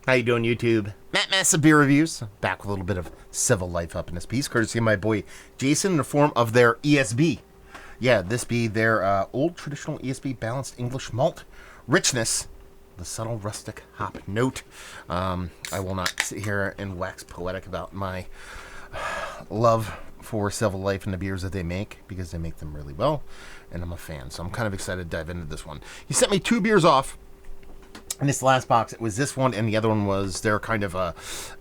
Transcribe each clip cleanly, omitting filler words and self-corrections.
How you doing, YouTube? Matt Massive Beer Reviews. Back with a little bit of civil life up in this piece, courtesy of my boy Jason in the form of their ESB. Yeah, this be their old traditional ESB balanced English malt richness, the subtle rustic hop note. I will not sit here and wax poetic about my love for civil life and the beers that they make, because they make them really well, and I'm a fan, so I'm kind of excited to dive into this one. He sent me 2 beers off. In this last box, it was this one, and the other one was their kind of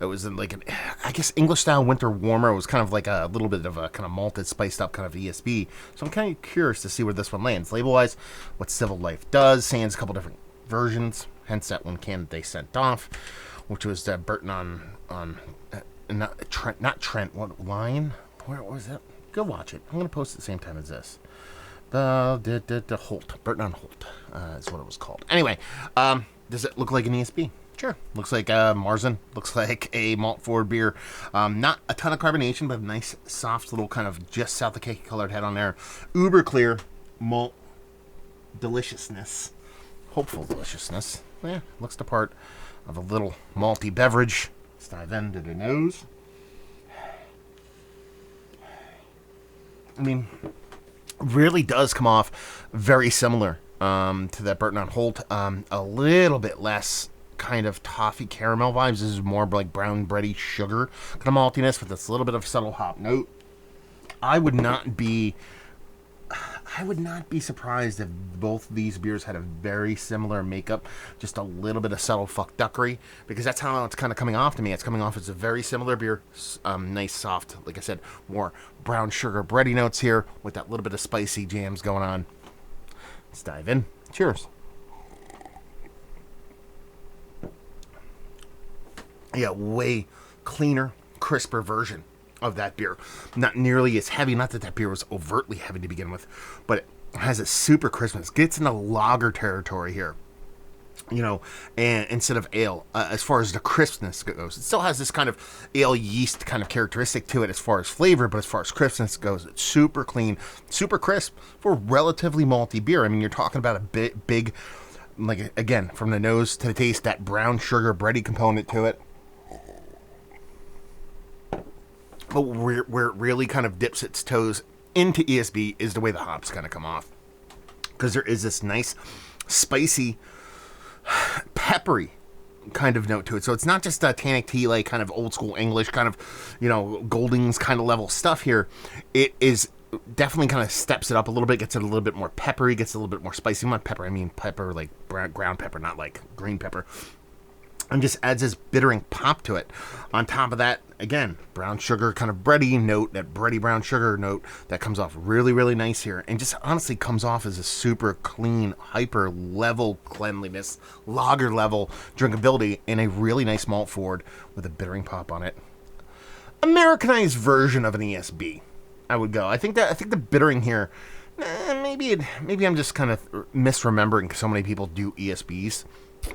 it was like an, I guess, English style winter warmer. It was kind of like a little bit of a kind of malted, spiced up kind of ESB. So I'm kind of curious to see where this one lands. Label wise, what Civil Life does, sans a couple different versions, hence that one can that they sent off, which was Burton on not Trent, what line? Where was it? Go watch it. I'm going to post it at the same time as this. The Holt. Burton on Holt is what it was called. Anyway, does it look like an ESB? Sure. Looks like Marzen. Looks like a malt forward beer. Not a ton of carbonation, but a nice, soft little kind of just south of khaki colored head on there. Uber clear malt deliciousness. Hopeful deliciousness. Yeah, looks the part of a little malty beverage. Let's dive into the nose. I mean, really does come off very similar to that Burton on Holt. A little bit less kind of toffee caramel vibes. This is more like brown bready sugar kind of maltiness with this little bit of subtle hop note. I would not be surprised if both these beers had a very similar makeup, just a little bit of subtle fuckduckery, because that's how it's kind of coming off to me. It's coming off as a very similar beer, nice, soft, like I said, more brown sugar bready notes here with that little bit of spicy jams going on. Let's dive in. Cheers. Yeah, way cleaner, crisper version of that beer. Not nearly as heavy. Not that that beer was overtly heavy to begin with, but it has a super crispness. Gets into lager territory here, you know, and instead of ale, as far as the crispness goes. It still has this kind of ale yeast kind of characteristic to it as far as flavor, but as far as crispness goes, it's super clean, super crisp for relatively malty beer. I mean, you're talking about a big, like, again, from the nose to the taste, that brown sugar bready component to it. But where it really kind of dips its toes into ESB is the way the hops kind of come off. Because there is this nice, spicy, peppery kind of note to it. So it's not just a tannic tea, like kind of old school English, kind of, you know, Goldings kind of level stuff here. It is definitely kind of steps it up a little bit, gets it a little bit more peppery, gets a little bit more spicy. Not pepper, I mean pepper like ground pepper, not like green pepper. And just adds this bittering pop to it. On top of that, again, brown sugar kind of bready note, that bready brown sugar note that comes off really, really nice here. And just honestly comes off as a super clean, hyper level cleanliness, lager level drinkability in a really nice malt forward with a bittering pop on it. Americanized version of an ESB, I would go. I think the bittering here, maybe I'm just kind of misremembering because so many people do ESBs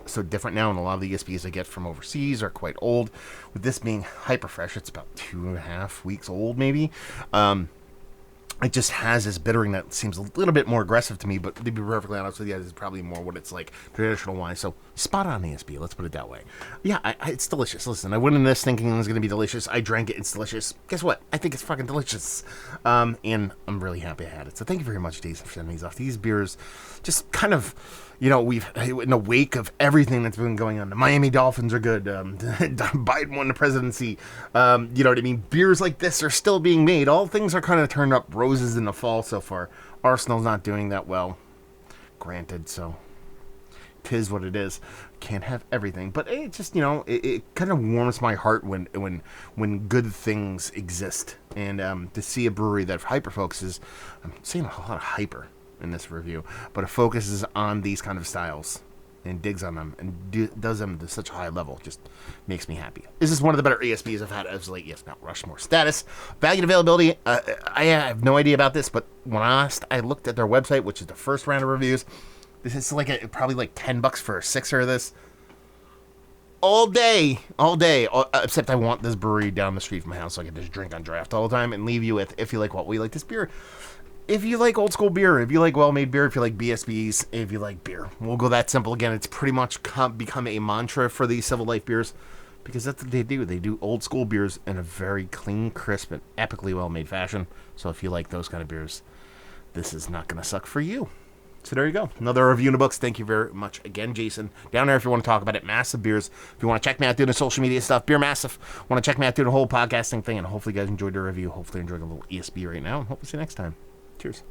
so different now, and a lot of the ESBs I get from overseas are quite old. With this being hyper fresh, it's about 2.5 weeks old, maybe. It just has this bittering that seems a little bit more aggressive to me, but to be perfectly honest with you, this is probably more what it's like traditional wine. So spot on ESB, let's put it that way. Yeah, it's delicious. Listen, I went in this thinking it was going to be delicious. I drank it, it's delicious. Guess what? I think it's fucking delicious. And I'm really happy I had it. So thank you very much, Jason, for sending these off. These beers just kind of, you know, we've, in the wake of everything that's been going on, the Miami Dolphins are good. Biden won the presidency. You know what I mean? Beers like this are still being made. All things are kind of turned up roses in the fall so far. Arsenal's not doing that well, granted, so 'tis what it is. Can't have everything, but it just, you know, it kind of warms my heart when good things exist, and to see a brewery that hyper focuses, I'm saying a lot of hyper in this review, but it focuses on these kind of styles and digs on them and does them to such a high level, just makes me happy. This is one of the better ESBs I've had as late. Yes, Mount Rushmore status, value and availability. I have no idea about this, but when I looked at their website, which is the first round of reviews, this is like probably like $10 for a sixer of this. All day, except I want this brewery down the street from my house so I can just drink on draft all the time and leave you with, if you like what we like, this beer if you like old school beer, if you like well-made beer, if you like BSBs, if you like beer, we'll go that simple again. It's pretty much become a mantra for these Civil Life beers because that's what they do. They do old school beers in a very clean, crisp, and epically well-made fashion. So if you like those kind of beers, this is not going to suck for you. So there you go. Another review in the books. Thank you very much again, Jason. Down there if you want to talk about it. Massive Beers. If you want to check me out doing the social media stuff, Beer Massive. Want to check me out doing the whole podcasting thing. And hopefully you guys enjoyed the review. Hopefully you enjoyed a little ESB right now. And hope to see you next time. Cheers.